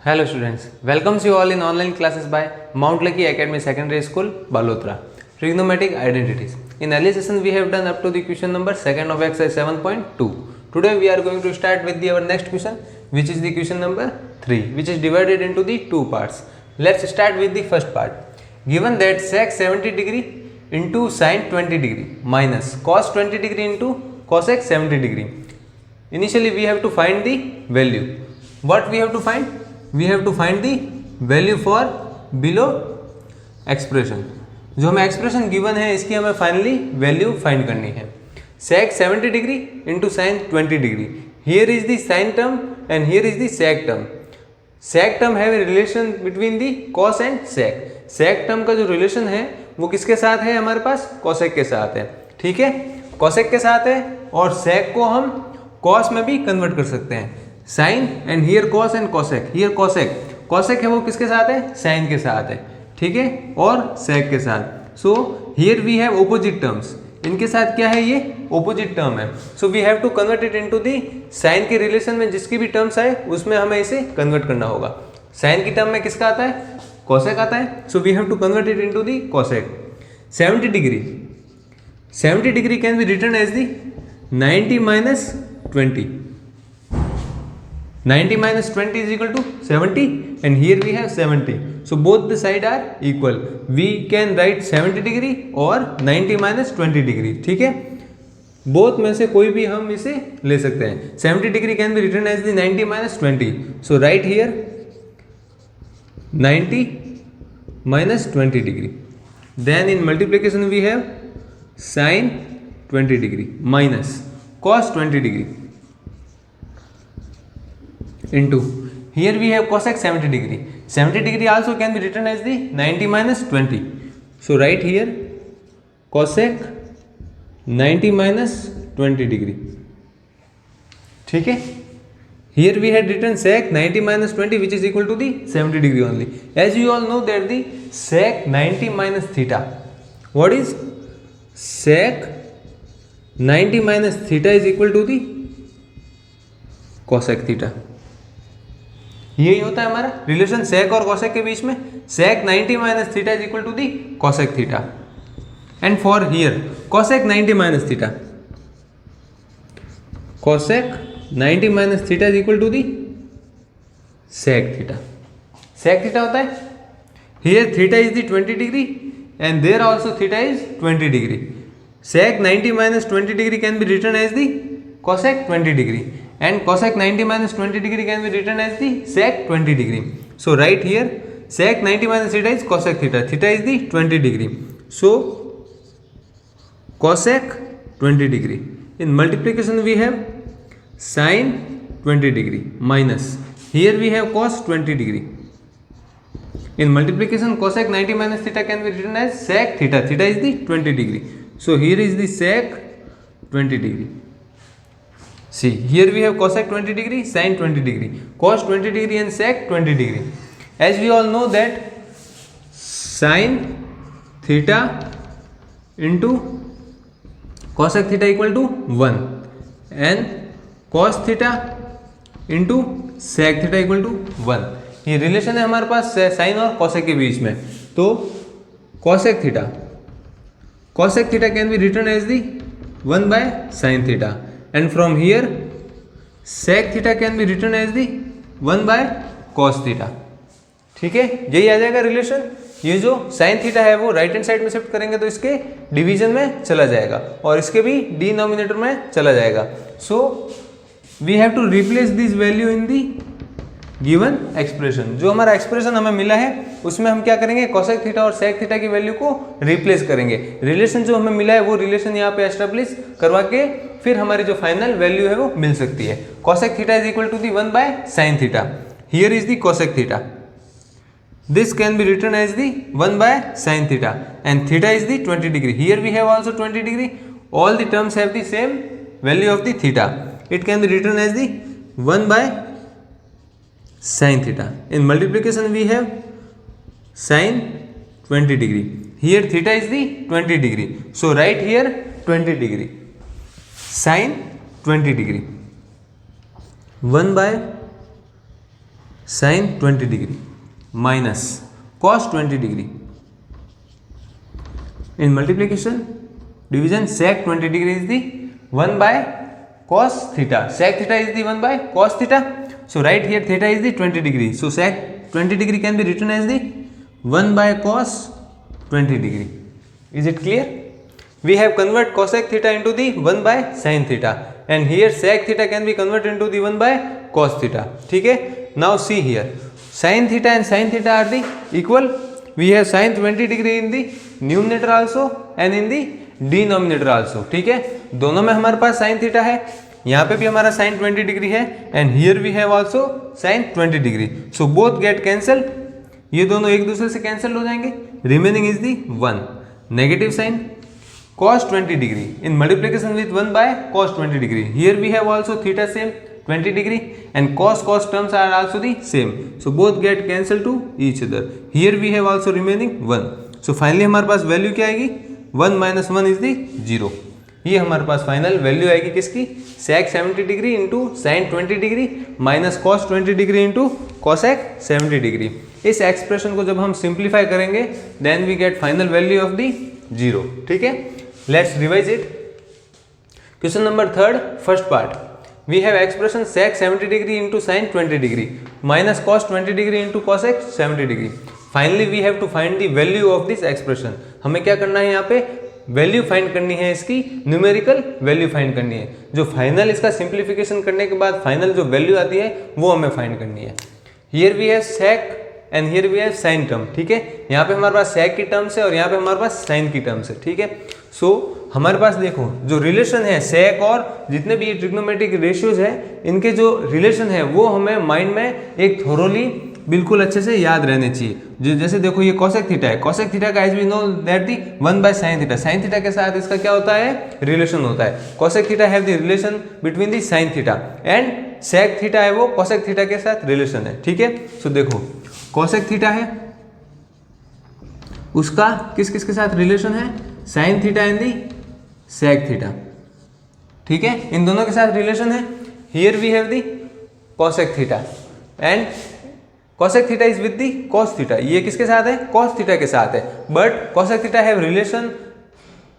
Hello students, welcomes you all in online classes by Mount Lucky Academy Secondary School, Balotra. Trigonometric identities. In early session we have done up to the question number 2nd of exercise 7.2. Today we are going to start with our next question, which is the question number 3, which is divided into the two parts. Let's start with the first part. Given that sec 70 degree into sin 20 degree minus cos 20 degree into cosec 70 degree. Initially we have to find the value. What we have to find? We have to find the value for below expression. जो हमें expression given है इसकी हमें finally value find करनी है. sec 70 degree into sine 20 degree. Here is the sine term and here is the sec term. Sec term है relation between the cos and sec. Sec term का जो relation है वो किसके साथ है? हमारे पास कॉसेक के साथ है. ठीक है, कॉसेक के साथ है और सेक को हम कॉस में भी कन्वर्ट कर सकते हैं. Sin and here cos and cosec. Here cosec, cosec है वो किसके साथ है? साइन के साथ है. ठीक है, और सेक के साथ. So here we have opposite terms. इनके साथ क्या है? ये ऑपोजिट टर्म है. So we have to convert it into the sin के रिलेशन में जिसकी भी टर्म्स आए उसमें हमें इसे कन्वर्ट करना होगा. साइन की टर्म में किसका आता है? कॉसेक आता है. So we have to convert it into the cosec. 70 degree, 70 degree can be written as the 90 minus 20. 90 minus 20 is equal to 70 and here we have 70. So both the side are equal. We can write 70 degree or 90 minus 20 degree. ठीक है, both में से कोई भी हम इसे ले सकते हैं. 70 degree can be written as the 90 minus 20. So right here 90 minus 20 degree. Then in multiplication we have sin 20 degree minus cos 20 degree. Into here we have cosec 70 degree. 70 degree also can be written as the 90 minus 20. So right here cosec 90 minus 20 degree. ठीक है, here we had written sec 90 minus 20 which is equal to the 70 degree only. As you all know that the sec 90 minus theta, what is sec 90 minus theta is equal to the cosec theta. यही होता है हमारा relation सेक और cosec के बीच में. Sec 90 minus theta is equal to the cosec theta. And for here cosec 90 minus theta, cosec 90 minus theta is equal to the sec theta. Sec theta होता है here theta is the 20 degree and there also theta is 20 degree. Sec 90 minus 20 degree can be written as the cosec 20 degree and cosec 90 minus 20 degree can be written as the sec 20 degree. So right here sec 90 minus theta is cosec theta. Theta is the 20 degree. So cosec 20 degree. In multiplication we have sin 20 degree minus here we have cos 20 degree. In multiplication cosec 90 minus theta can be written as sec theta. Theta is the 20 degree. So here is the sec 20 degree. See, here we have cosec 20 degree, sin 20 degree, cos 20 degree and sec 20 degree. As we all know that sin theta into cosec theta equal to 1 and cos theta into sec theta equal to 1. ये relation है हमारे पास sign और cosec के बीच में. तो cosec theta can be written as the 1 by sin theta. And from here sec theta can be written as the 1 by cos theta. ठीक है, यही आ जाएगा रिलेशन. ये जो sin थीटा है वो राइट हैंड साइड में शिफ्ट करेंगे तो इसके डिवीजन में चला जाएगा और इसके भी डिनोमिनेटर में चला जाएगा. So we have to replace this value in the given expression. जो हमारा एक्सप्रेशन हमें मिला है उसमें हम क्या करेंगे? cosec थीटा और sec थीटा की वैल्यू को रिप्लेस करेंगे. रिलेशन जो हमें मिला है वो रिलेशन यहाँ पे एस्टेब्लिश करवा के फिर हमारी जो फाइनल वैल्यू है वो मिल सकती है. cosec theta is equal to the 1 by sin theta. Here is the cosec theta. This can be written as the 1 by sin theta and theta is the 20 degree. Here we have also 20 degree. All the terms have the same value of the theta. It can be written as the 1 by sin theta. In multiplication we have sin 20 degree. Here theta is the 20 degree. So right here 20 degree. Sin 20 degree. 1 by sin 20 degree minus cos 20 degree. In multiplication, division, sec 20 degree is the 1 by cos theta. Sec theta is the 1 by cos theta. So right here theta is the 20 degree. So sec 20 degree can be written as the 1 by cos 20 degree. Is it clear? We have convert cosec theta into the 1 by sin theta, and here sec theta can be converted into the 1 by cos theta. ठीक है? Now see here, sin theta and sin theta are the equal. We have sin 20 degree in the numerator also and in the denominator also. ठीक है? दोनों में हमारे पास sin theta है, यहाँ पे भी हमारा sin 20 डिग्री है, and here we have also sin 20 degree. So both get cancel. ये दोनों एक दूसरे से कैंसिल हो जाएंगे. Remaining is the 1. Negative sin cos 20 degree in multiplication with 1 by cos 20 degree. Here we have also theta same 20 degree, and cos terms are also the same. So both get cancelled to each other. Here we have also remaining 1. So finally हमारे पास value क्या आएगी? 1 minus 1 is the 0. ये हमारे पास final value आएगी किसकी? sec 70 degree into sin 20 degree minus cos 20 degree into cosec 70 degree. इस expression को जब हम सिंप्लीफाई करेंगे then we get final value of the 0. ठीक है, let's revise it. Question number 3, first part. We have expression sec 70 degree into sin 20 degree minus cos 20 degree into cosec 70 degree. Finally we have to find the value of this expression. हमें क्या करना है यहाँ पे? Value find करनी है, इसकी numerical value find करनी है. जो फाइनल इसका सिंप्लीफिकेशन करने के बाद फाइनल जो वैल्यू आती है वो हमें फाइंड करनी है. Here we have sec and here we have sin term. ठीक है, यहाँ पे हमारे पास sec की टर्म्स है और यहाँ पे हमारे पास sin की टर्म्स है. ठीक है, सो हमारे पास देखो जो रिलेशन है sec और जितने भी ट्रिग्नोमेट्रिक रेशियोज है इनके जो रिलेशन है वो हमें माइंड में एक थोरोली बिल्कुल अच्छे से याद रहने चाहिए. जो जैसे देखो ये cosec थीटा है, cosec थीटा का as we know that the 1 by sin theta. sin theta के साथ इसका क्या होता है? रिलेशन होता है. cosec theta have the relation between the sin theta and sec theta है वो cosec थीटा के साथ रिलेशन है. ठीक है, सो देखो cosec थीटा है उसका किस किस के साथ रिलेशन है? sin theta and the sec theta. ठीक है, इन दोनों के साथ रिलेशन है. Here we have the cosec theta and cosec theta is with the cos theta. ये किसके साथ है? cos थीटा के साथ है. But cosec theta have relation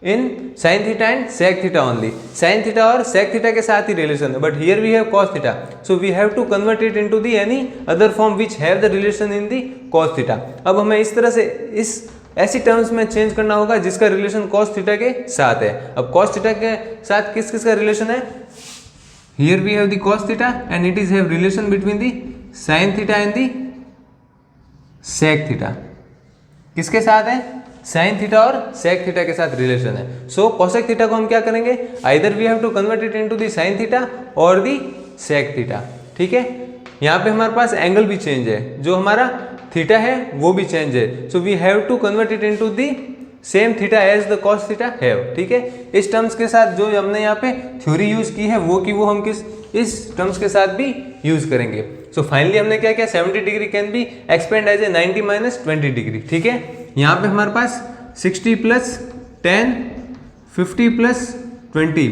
in sin theta and sec theta only. sin theta और sec theta के साथ ही रिलेशन है. But here we have cos theta, so we have to convert it into the any other form which have the relation in the cos theta. अब हमें इस तरह से इस ऐसी टर्म्स में चेंज करना होगा जिसका रिलेशन cos थीटा के साथ है. अब cos थीटा के साथ किस किस का रिलेशन है? Here we have the cos theta and it is have relation between the sin theta and the sec theta. किसके साथ है? sin थीटा और sec थीटा के साथ रिलेशन है. सो cosec थीटा को हम क्या करेंगे? Either we have to convert it into the sin theta और दी sec थीटा. ठीक है, यहाँ पे हमारे पास एंगल भी चेंज है, जो हमारा थीटा है वो भी चेंज है. So we have to convert it into the same theta as the cos theta have. ठीक है, इस टर्म्स के साथ जो हमने यहाँ पे थ्योरी यूज की है वो हम किस इस टर्म्स के साथ भी यूज करेंगे. सो फाइनली हमने क्या किया? 70 degree can be expand as a 90 minus 20 degree. ठीक है, यहाँ पे हमारे पास 60 plus 10 50 plus 20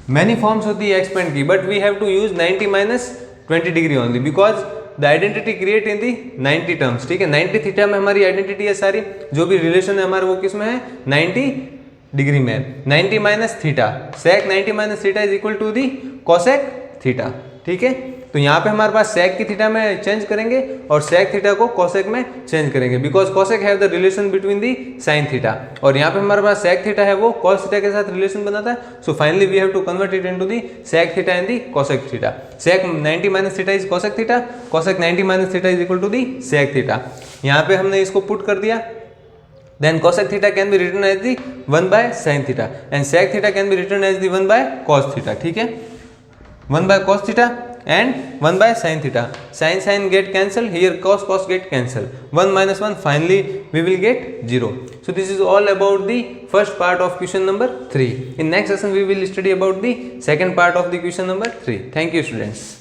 मैनी फॉर्म्स होती है एक्सपेंड की, but we have to use 90 minus 20 degree only because the identity create in the 90 terms. ठीक है, 90 थीटा में हमारी आइडेंटिटी है सारी, जो भी रिलेशन है हमारा वो किस में है? 90 डिग्री में. 90 minus theta, sec 90 minus theta is equal to the cosec theta. ठीक है, तो यहाँ पे हमारे पास sec की थीटा में चेंज करेंगे और sec थीटा को cosec में चेंज करेंगे because cosec have the relation between the sin theta. और यहाँ पे हमारे पास sec थीटा है वो cos थीटा के साथ रिलेशन बनाता है. So finally we have to convert it into the sec theta and the cosec theta. sec 90 minus theta is cosec theta, cosec 90 minus theta is equal to the sec theta. यहाँ पे हमने इसको put कर दिया. Then cosec theta can be written as the 1 by sin theta and sec theta can be written as the 1 by cos theta. ठीक है, 1 by cos theta and 1 by sin theta. Sin get cancel, here cos get cancel. 1 minus 1, finally we will get 0. So this is all about the first part of question number 3. In next session we will study about the second part of the question number 3. Thank you students.